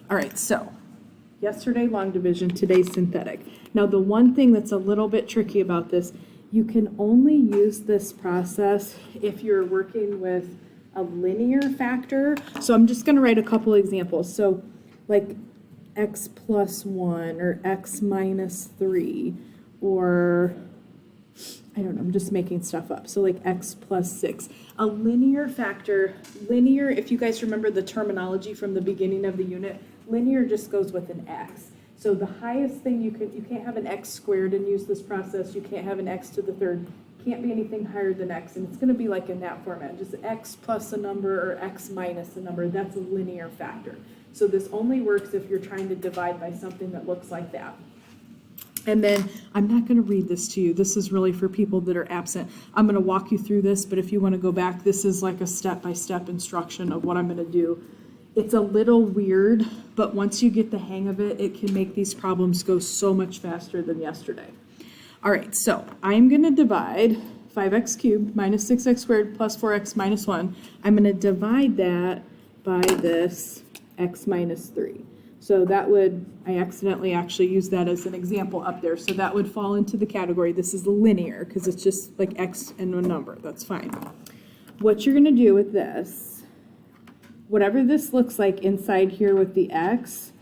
All right, so yesterday long division, today synthetic. Now the one thing that's a little bit tricky about this, you can only use this process if you're working with a linear factor. So I'm just going to write a couple examples. So like x plus 1 or x minus 3 or I don't know, I'm just making stuff up. So like x plus 6. A linear factor, linear, if you guys remember the terminology from the beginning of the unit, linear just goes with an x. So the highest thing you can't have an x squared and use this process. You can't have an x to the third. Can't be anything higher than x. And it's going to be like in that format, just x plus a number or x minus a number. That's a linear factor. So this only works if you're trying to divide by something that looks like that. And then I'm not going to read this to you. This is really for people that are absent. I'm going to walk you through this, but if you want to go back, this is like a step-by-step instruction of what I'm going to do. It's a little weird, but once you get the hang of it, it can make these problems go so much faster than yesterday. All right, so I'm going to divide 5x cubed minus 6x squared plus 4x minus 1. I'm going to divide that by this x minus 3. So that would, I accidentally actually used that as an example up there. So that would fall into the category, this is linear, because it's just like x and a number. That's fine. What you're going to do with this, whatever this looks like inside here with the x,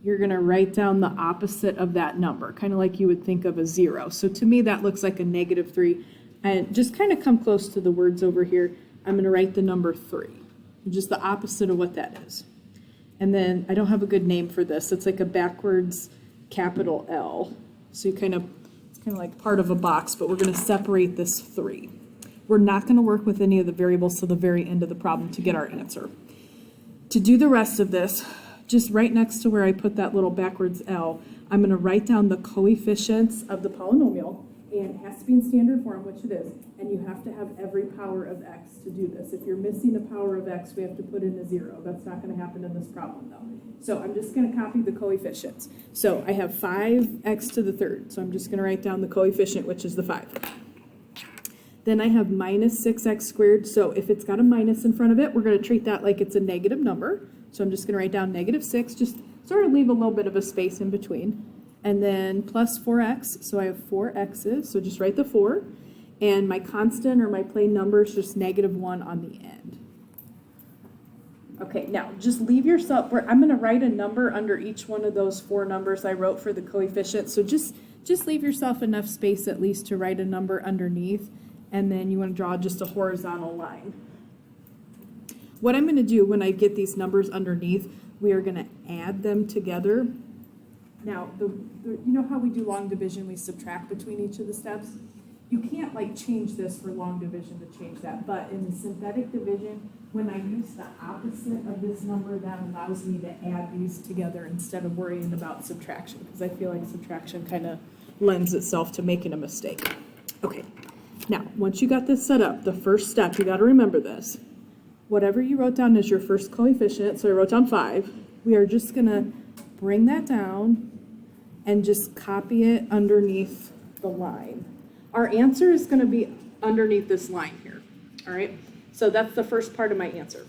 you're going to write down the opposite of that number, kind of like you would think of a 0. So to me, that looks like a negative 3. And just kind of come close to the words over here. I'm going to write the number 3, just the opposite of what that is. And then I don't have a good name for this. It's like a backwards capital L. So it's kind of like part of a box, but we're going to separate this 3. We're not going to work with any of the variables till the very end of the problem to get our answer. To do the rest of this, just right next to where I put that little backwards L, I'm going to write down the coefficients of the polynomial, and it has to be in standard form, which it is, and you have to have every power of x to do this. If you're missing a power of x, we have to put in a 0. That's not going to happen in this problem, though. So I'm just going to copy the coefficients. So I have 5x to the third, so I'm just going to write down the coefficient, which is the 5. Then I have minus 6x squared, so if it's got a minus in front of it, we're going to treat that like it's a negative number. So I'm just going to write down negative 6, just sort of leave a little bit of a space in between. And then plus 4x, so I have 4 x's, so just write the 4. And my constant or my plain number is just negative 1 on the end. Okay, now just leave yourself, I'm going to write a number under each one of those 4 numbers I wrote for the coefficient. So just leave yourself enough space at least to write a number underneath. And then you want to draw just a horizontal line. What I'm going to do when I get these numbers underneath, we are going to add them together. Now, you know how we do long division, we subtract between each of the steps? You can't like change this for long division to change that, but in the synthetic division, when I use the opposite of this number, that allows me to add these together instead of worrying about subtraction, because I feel like subtraction kind of lends itself to making a mistake. Okay, now, once you got this set up, the first step, you got to remember this. Whatever you wrote down as your first coefficient, so I wrote down 5, we are just going to bring that down and just copy it underneath the line. Our answer is going to be underneath this line here, all right? So that's the first part of my answer.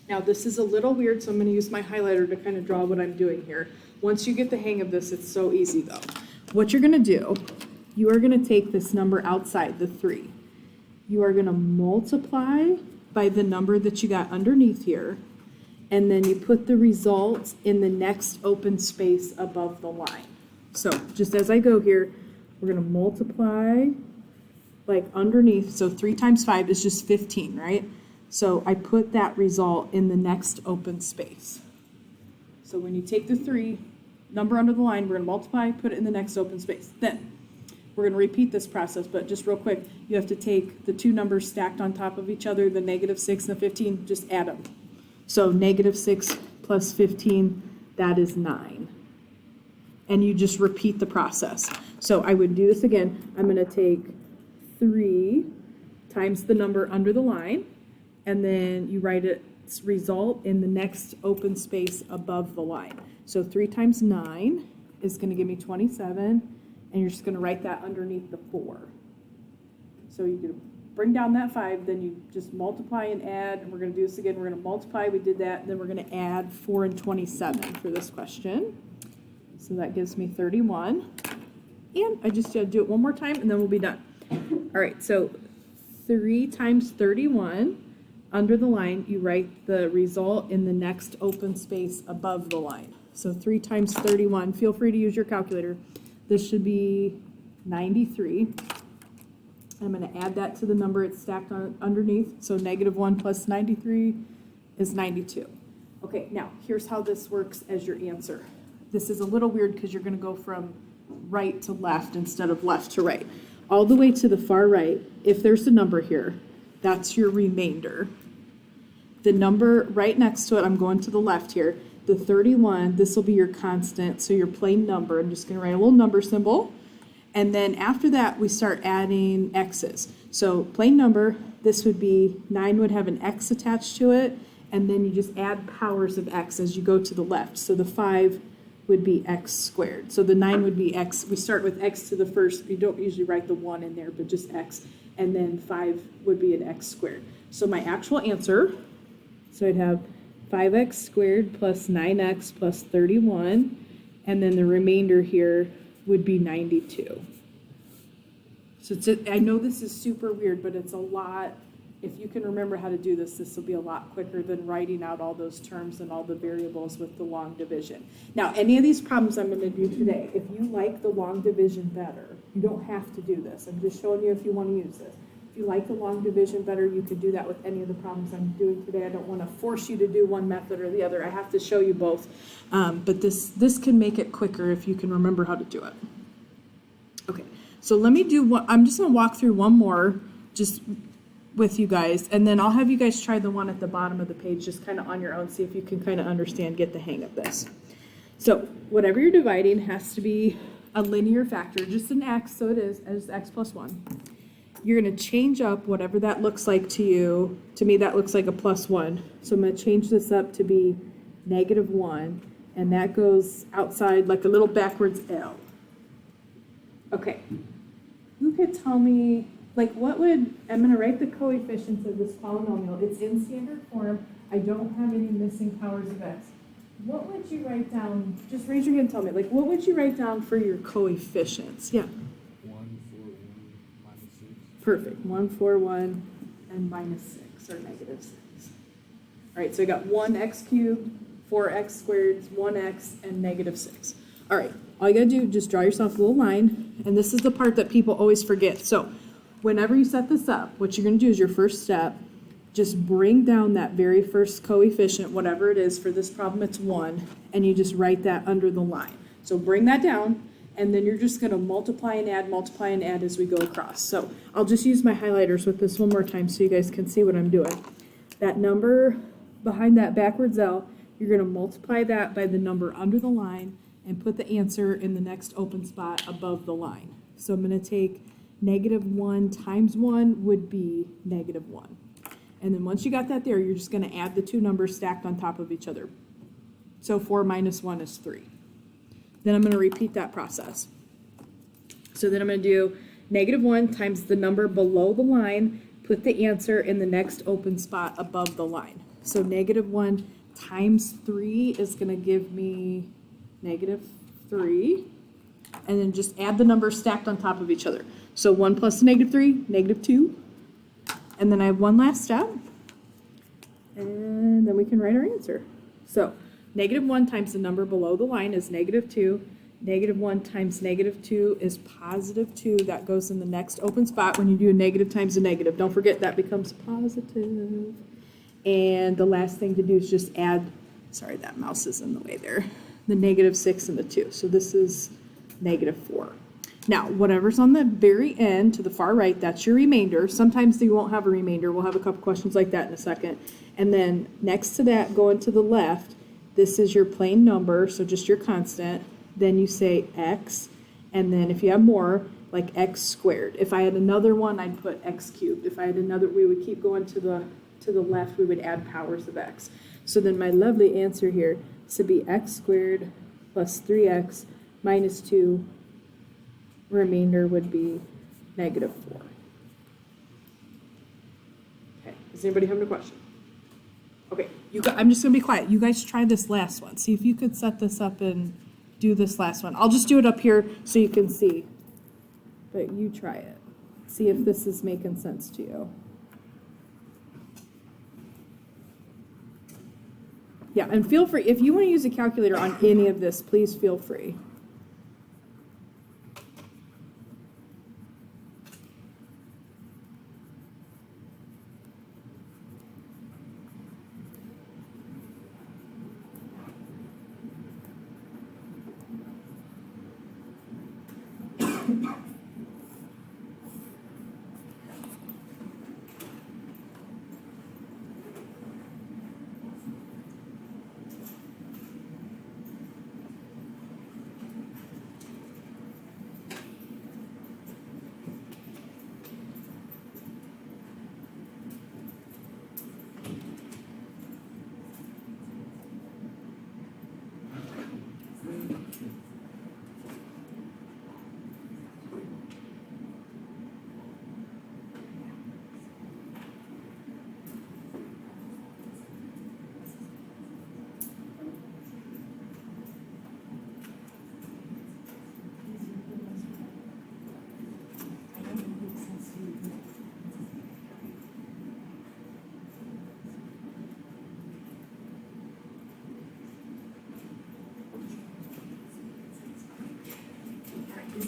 Now this is a little weird, so I'm going to use my highlighter to kind of draw what I'm doing here. Once you get the hang of this, it's so easy though. What you're going to do, you are going to take this number outside, the 3. You are going to multiply by the number that you got underneath here, and then you put the results in the next open space above the line. So just as I go here, we're going to multiply like underneath. So 3 times 5 is just 15, right? So I put that result in the next open space. So when you take the 3 number under the line, we're going to multiply, put it in the next open space. Then we're going to repeat this process, but just real quick, you have to take the 2 numbers stacked on top of each other, the negative 6 and the 15, just add them. So negative 6 plus 15, that is 9. And you just repeat the process. So I would do this again. I'm going to take 3 times the number under the line, and then you write its result in the next open space above the line. So 3 times 9 is going to give me 27, and you're just going to write that underneath the 4. So you can bring down that 5, then you just multiply and add, and we're going to do this again. We're going to multiply, we did that, and then we're going to add 4 and 27 for this question. So that gives me 31. And I just got to do it one more time, and then we'll be done. All right, so 3 times 31, under the line, you write the result in the next open space above the line. So 3 times 31, feel free to use your calculator. This should be 93. I'm going to add that to the number it's stacked on underneath. So -1 plus 93 is 92. Okay, now here's how this works as your answer. This is a little weird because you're going to go from right to left instead of left to right. All the way to the far right, if there's a number here, that's your remainder. The number right next to it, I'm going to the left here, the 31, this will be your constant, so your plain number. I'm just going to write a little number symbol. And then after that, we start adding x's. So plain number, this would be 9 would have an x attached to it, and then you just add powers of x as you go to the left. So the 5 would be x squared. So the 9 would be x. We start with x to the first. You don't usually write the 1 in there, but just x. And then 5 would be an x squared. So my actual answer, so I'd have 5x squared plus 9x plus 31, and then the remainder here would be 92. So I know this is super weird, but it's a lot. If you can remember how to do this, this will be a lot quicker than writing out all those terms and all the variables with the long division. Now, any of these problems I'm going to do today, if you like the long division better, you don't have to do this. I'm just showing you if you want to use this. If you like the long division better, you could do that with any of the problems I'm doing today. I don't want to force you to do one method or the other. I have to show you both. But this can make it quicker if you can remember how to do it. Okay, so let me do one. I'm just going to walk through one more just with you guys, and then I'll have you guys try the one at the bottom of the page just kind of on your own, see if you can kind of understand, get the hang of this. So whatever you're dividing has to be a linear factor, just an x, so it is as x plus 1. You're going to change up whatever that looks like to you. To me, that looks like a plus 1. So I'm going to change this up to be -1, and that goes outside like a little backwards L. Okay, who could tell me, like, what would, I'm going to write the coefficients of this polynomial. It's in standard form. I don't have any missing powers of x. What would you write down? Just raise your hand and tell me, like, what would you write down for your coefficients? Yeah. 1, 4, 1, minus 6. Perfect. 1, 4, 1, and minus 6, or -6. All right, so I got 1x cubed, 4x squared, 1x, and -6. All right, all you got to do, just draw yourself a little line, and this is the part that people always forget. So whenever you set this up, what you're going to do is your first step, just bring down that very first coefficient, whatever it is. For this problem, it's 1, and you just write that under the line. So bring that down, and then you're just going to multiply and add as we go across. So I'll just use my highlighters with this one more time so you guys can see what I'm doing. That number behind that backwards L, you're going to multiply that by the number under the line and put the answer in the next open spot above the line. So I'm going to take -1 times 1 would be -1. And then once you got that there, you're just going to add the two numbers stacked on top of each other. So 4 minus 1 is 3. Then I'm going to repeat that process. So then I'm going to do -1 times the number below the line, put the answer in the next open spot above the line. So -1 times 3 is going to give me -3. And then just add the numbers stacked on top of each other. So 1 plus -3, -2. And then I have one last step. And then we can write our answer. So -1 times the number below the line is -2. -1 times -2 is +2. That goes in the next open spot when you do a negative times a negative. Don't forget that becomes positive. And the last thing to do is just add, sorry, that mouse is in the way there, the -6 and the 2. So this is -4. Now, whatever's on the very end to the far right, that's your remainder. Sometimes you won't have a remainder. We'll have a couple questions like that in a second. And then next to that, going to the left, this is your plain number, so just your constant. Then you say x, and then if you have more, like x squared. If I had another one, I'd put x cubed. If I had another, we would keep going to the left, we would add powers of x. So then my lovely answer here is to be x squared plus 3x minus 2. Remainder would be -4. Does anybody have a question? Okay, I'm just gonna be quiet. You guys try this last one. See if you could set this up and do this last one. I'll just do it up here so you can see. But you try it. See if this is making sense to you. Yeah, and feel free, if you want to use a calculator on any of this, please feel free.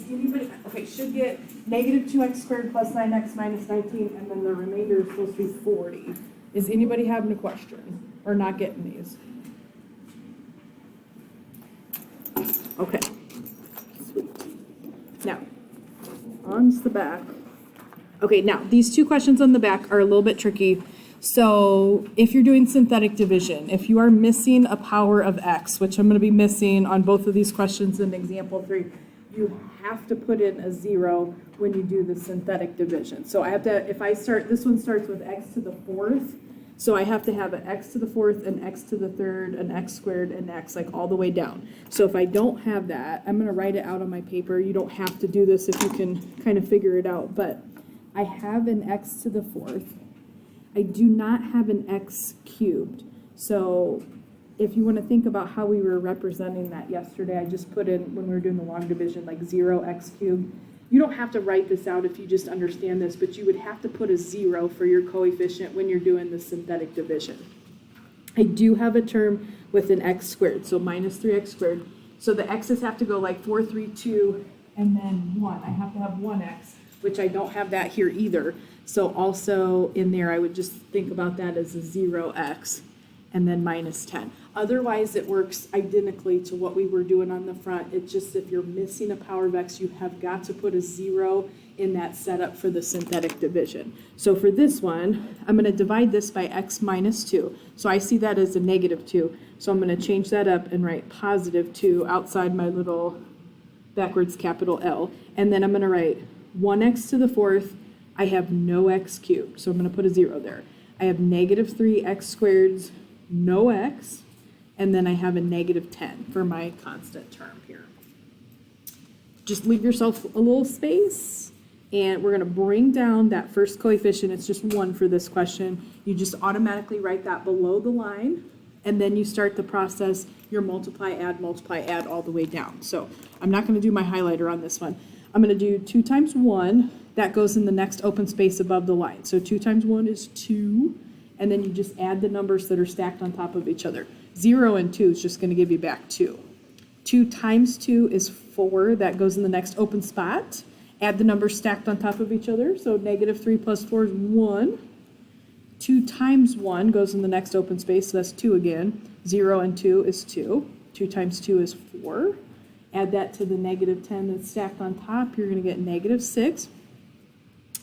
Anybody, okay, should get negative 2x squared plus 9x minus 19, and then the remainder is supposed to be 40. Is anybody having a question or not getting these? Okay, sweet. Now, on to the back. Okay, now these two questions on the back are a little bit tricky. So if you're doing synthetic division, if you are missing a power of x, which I'm going to be missing on both of these questions in example 3, you have to put in a 0 when you do the synthetic division. So I have to, if I start, this one starts with x to the 4th, so I have to have an x to the 4th, an x to the 3rd, an x squared, and x, like all the way down. So if I don't have that, I'm gonna write it out on my paper. You don't have to do this if you can kind of figure it out, but I have an x to the 4th. I do not have an x cubed. So if you want to think about how we were representing that yesterday, I just put in, when we were doing the long division, like 0x cubed. You don't have to write this out if you just understand this, but you would have to put a 0 for your coefficient when you're doing the synthetic division. I do have a term with an x squared, so minus 3x squared. So the x's have to go like 4, 3, 2, and then 1. I have to have 1x, which I don't have that here either. So also in there, I would just think about that as a 0x. And then minus 10. Otherwise, it works identically to what we were doing on the front. It's just if you're missing a power of x, you have got to put a 0 in that setup for the synthetic division. So for this one, I'm going to divide this by x minus 2. So I see that as a negative 2. So I'm going to change that up and write positive 2 outside my little backwards capital L. And then I'm going to write 1x to the 4th. I have no x cubed, so I'm going to put a 0 there. I have negative 3x squareds, no x, and then I have a negative 10 for my constant term here. Just leave yourself a little space, and we're going to bring down that first coefficient. It's just 1 for this question. You just automatically write that below the line, and then you start the process, your multiply, add all the way down. So I'm not going to do my highlighter on this one. I'm going to do 2 times 1. That goes in the next open space above the line. So 2 times 1 is 2. And then you just add the numbers that are stacked on top of each other. 0 and 2 is just going to give you back 2. 2 times 2 is 4. That goes in the next open spot. Add the numbers stacked on top of each other. So negative 3 plus 4 is 1. 2 times 1 goes in the next open space. So that's 2 again. 0 and 2 is 2. 2 times 2 is 4. Add that to the negative 10 that's stacked on top. You're going to get negative 6.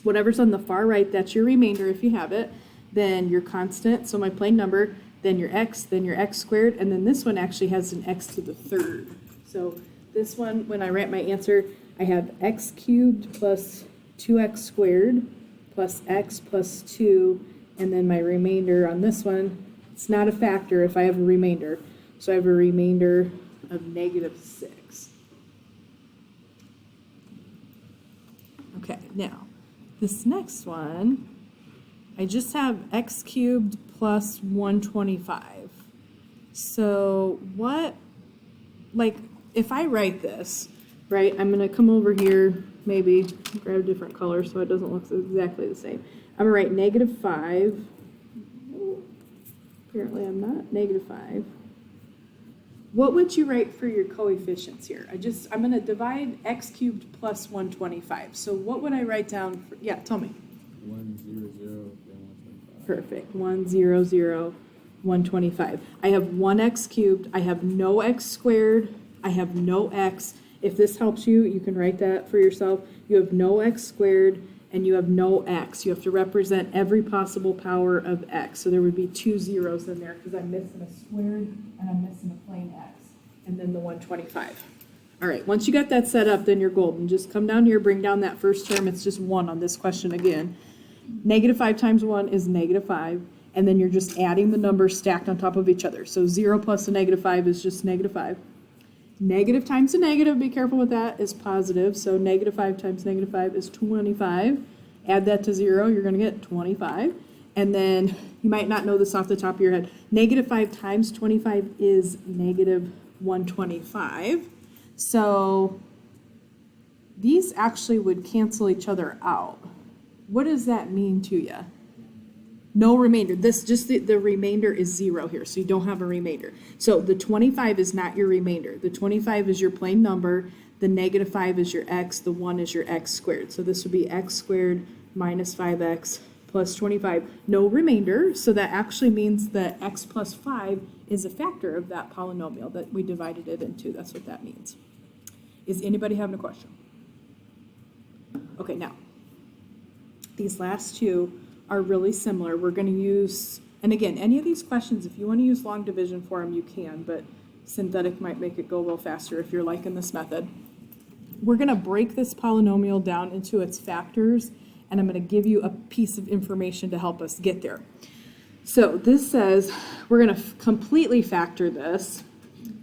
Whatever's on the far right, that's your remainder if you have it. Then your constant, so my plain number, then your x squared, and then this one actually has an x to the 3rd. So this one, when I write my answer, I have x cubed plus 2x squared plus x plus 2, and then my remainder on this one, it's not a factor if I have a remainder. So I have a remainder of negative 6. Okay, now, this next one, I just have x cubed plus 125. So what, like, if I write this, right, I'm going to come over here, maybe grab a different color so it doesn't look exactly the same. I'm going to write negative 5. Apparently I'm not. Negative 5. What would you write for your coefficients here? I'm going to divide x cubed plus 125. So what would I write down? Yeah, tell me. 100, then 125. Perfect. 100, 125. I have 1x cubed. I have no x squared. I have no x. If this helps you, you can write that for yourself. You have no x squared and you have no x. You have to represent every possible power of x. So there would be 2 zeros in there because I'm missing a squared and I'm missing a plain x. And then the 125. All right, once you got that set up, then you're golden. Just come down here, bring down that first term. It's just 1 on this question again. Negative 5 times 1 is negative 5. And then you're just adding the numbers stacked on top of each other. So 0 plus a negative 5 is just negative 5. Negative times a negative, be careful with that, is positive. So negative 5 times negative 5 is 25. Add that to 0, you're going to get 25. And then you might not know this off the top of your head. Negative 5 times 25 is negative 125. So these actually would cancel each other out. What does that mean to you? No remainder. This just the remainder is 0 here, so you don't have a remainder. So the 25 is not your remainder. The 25 is your plain number. The negative 5 is your x. The 1 is your x squared. So this would be x squared minus 5x plus 25. No remainder, so that actually means that x plus 5 is a factor of that polynomial that we divided it into. That's what that means. Is anybody having a question? Okay, now, these last two are really similar. We're going to use, and again, any of these questions, if you want to use long division for them, you can, but synthetic might make it go a little faster if you're liking this method. We're going to break this polynomial down into its factors, and I'm going to give you a piece of information to help us get there. So this says we're going to completely factor this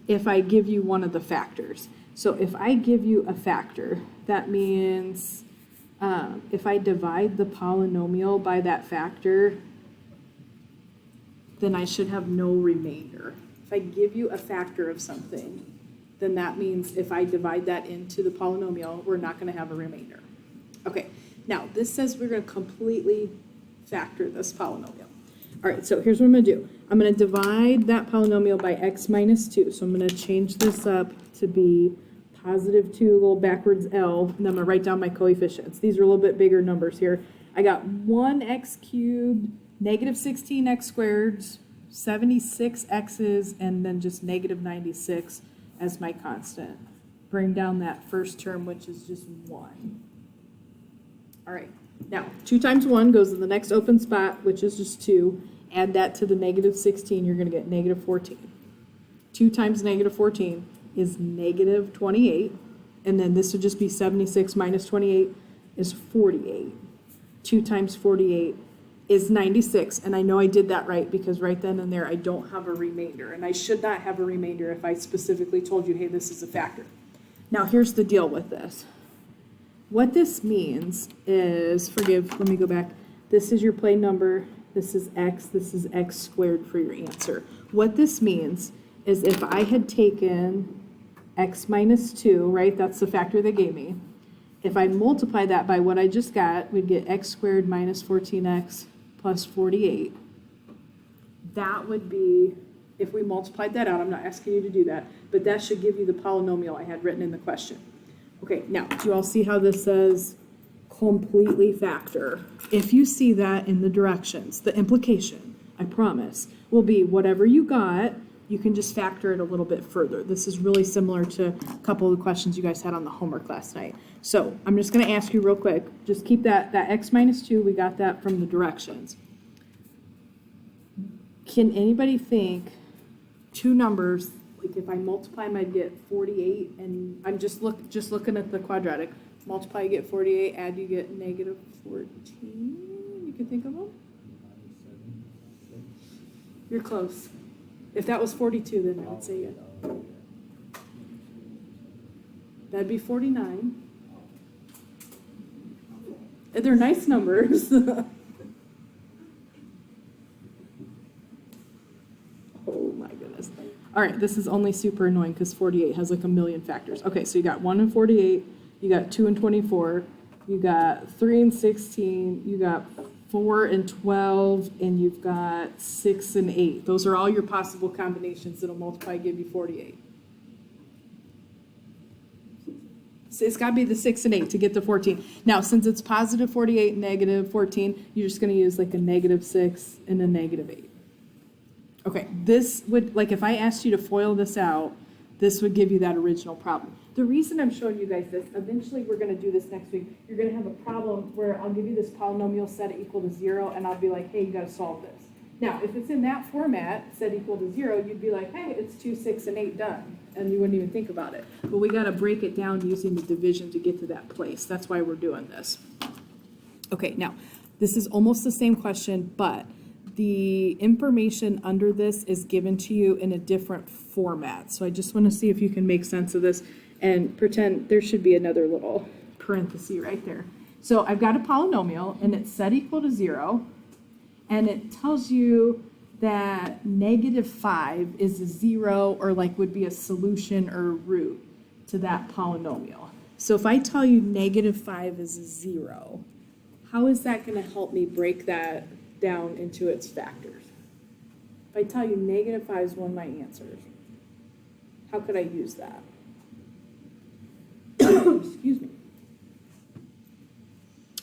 if I give you one of the factors. So if I give you a factor, that means if I divide the polynomial by that factor, then I should have no remainder. If I give you a factor of something, then that means if I divide that into the polynomial, we're not going to have a remainder. Okay, now this says we're going to completely factor this polynomial. All right, so here's what I'm going to do. I'm going to divide that polynomial by x minus 2. So I'm going to change this up to be positive 2, a little backwards L, and then I'm going to write down my coefficients. These are a little bit bigger numbers here. I got 1x cubed, negative 16x squared, 76 x's, and then just negative 96 as my constant. Bring down that first term, which is just 1. All right, now 2 times 1 goes to the next open spot, which is just 2. Add that to the negative 16, you're going to get negative 14. 2 times negative 14 is negative 28, and then this would just be 76 minus 28 is 48. 2 times 48 is 96, and I know I did that right because right then and there I don't have a remainder, and I should not have a remainder if I specifically told you, hey, this is a factor. Now here's the deal with this. What this means is, let me go back. This is your plain number, this is x squared for your answer. What this means is if I had taken x minus 2, right, that's the factor they gave me. If I multiply that by what I just got, we'd get x squared minus 14x plus 48. That would be, if we multiplied that out, I'm not asking you to do that, but that should give you the polynomial I had written in the question. Okay, now, do you all see how this says completely factor? If you see that in the directions, the implication, I promise, will be whatever you got, you can just factor it a little bit further. This is really similar to a couple of the questions you guys had on the homework last night. So I'm just going to ask you real quick, just keep that x minus 2, we got that from the directions. Can anybody think two numbers, like if I multiply them, I'd get 48, and I'm just looking at the quadratic. Multiply, you get 48, add, you get negative 14. You can think of them? You're close. If that was 42, then I would say yeah. That'd be 49. And they're nice numbers. All right, this is only super annoying because 48 has like a million factors. Okay, so you got 1 and 48, you got 2 and 24, you got 3 and 16, you got 4 and 12, and you've got 6 and 8. Those are all your possible combinations that'll multiply, give you 48. So it's got to be the 6 and 8 to get to 14. Now, since it's positive 48, negative 14, you're just going to use like a negative 6 and a negative 8. Okay, this would, like if I asked you to FOIL this out, this would give you that original problem. The reason I'm showing you guys this, eventually we're going to do this next week, you're going to have a problem where I'll give you this polynomial set it equal to 0, and I'll be like, hey, you got to solve this. Now, if it's in that format, set equal to 0, you'd be like, hey, it's 2, 6, and 8 done, and you wouldn't even think about it. But we got to break it down using the division to get to that place. That's why we're doing this. Okay, now, this is almost the same question, but the information under this is given to you in a different format. So I just want to see if you can make sense of this and pretend there should be another little parenthesis right there. So I've got a polynomial, and it's set equal to 0, and it tells you that negative 5 is a 0, or like would be a solution or a root to that polynomial. So if I tell you negative 5 is a 0, how is that going to help me break that down into its factors? If I tell you negative 5 is one of my answers, how could I use that? Excuse me.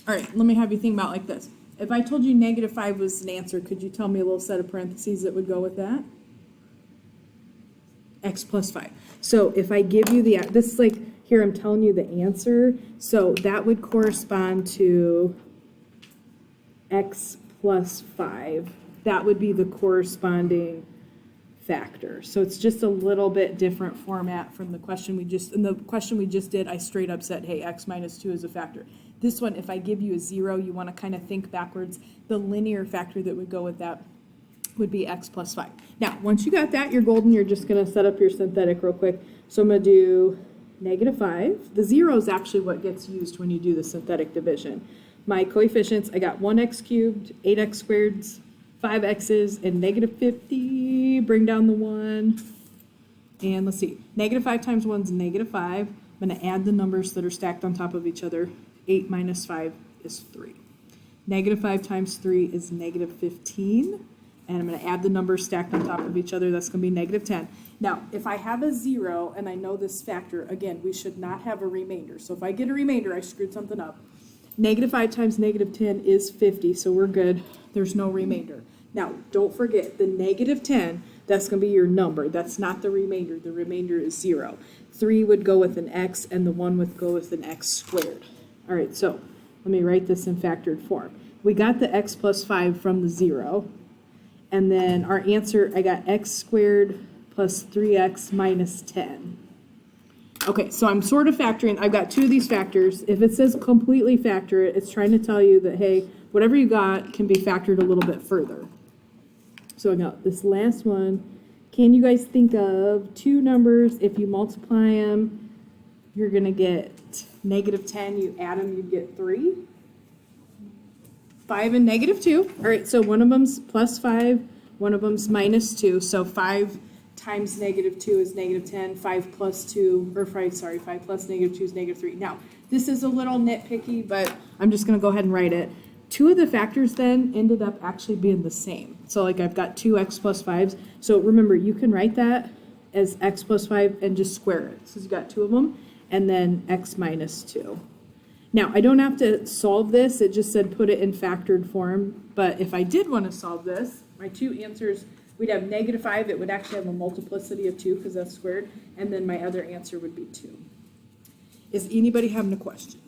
All right, let me have you think about it like this. If I told you negative 5 was an answer, could you tell me a little set of parentheses that would go with that? X plus 5. So if I give you the, this is like, here I'm telling you the answer, so that would correspond to X plus 5. That would be the corresponding factor. So it's just a little bit different format from the question we just, in the question we just did, I straight up said, hey, X minus 2 is a factor. This one, if I give you a 0, you want to kind of think backwards. The linear factor that would go with that would be X plus 5. Now, once you got that, you're golden. You're just going to set up your synthetic real quick. So I'm going to do negative 5. The 0 is actually what gets used when you do the synthetic division. My coefficients, I got 1x cubed, 8x squared, 5x's, and negative 50. Bring down the 1. And let's see. Negative 5 times 1 is negative 5. I'm going to add the numbers that are stacked on top of each other. 8 minus 5 is 3. Negative 5 times 3 is negative 15. And I'm going to add the numbers stacked on top of each other. That's going to be negative 10. Now, if I have a 0 and I know this factor, again, we should not have a remainder. So if I get a remainder, I screwed something up. Negative 5 times negative 10 is 50, so we're good. There's no remainder. Now, don't forget, the negative 10, that's going to be your number. That's not the remainder. The remainder is 0. 3 would go with an x, and the 1 would go with an x squared. All right, so let me write this in factored form. We got the x plus 5 from the 0, and then our answer, I got x squared plus 3x minus 10. Okay, so I'm sort of factoring. I've got 2 of these factors. If it says completely factor it, it's trying to tell you that, hey, whatever you got can be factored a little bit further. So I got this last one. Can you guys think of 2 numbers, if you multiply them, you're going to get negative 10. You add them, you get 3. 5 and negative 2. All right, so one of them's plus 5, one of them's minus 2. So 5 times negative 2 is negative 10. 5 plus 2, or 5 plus negative 2 is negative 3. Now, this is a little nitpicky, but I'm just going to go ahead and write it. 2 of the factors then ended up actually being the same. So like I've got 2x plus 5s. So remember, you can write that as x plus 5 and just square it. So you've got 2 of them, and then x minus 2. Now, I don't have to solve this. It just said put it in factored form. But if I did want to solve this, my 2 answers, we'd have negative 5. It would actually have a multiplicity of 2 because that's squared. And then my other answer would be 2. Is anybody having a question?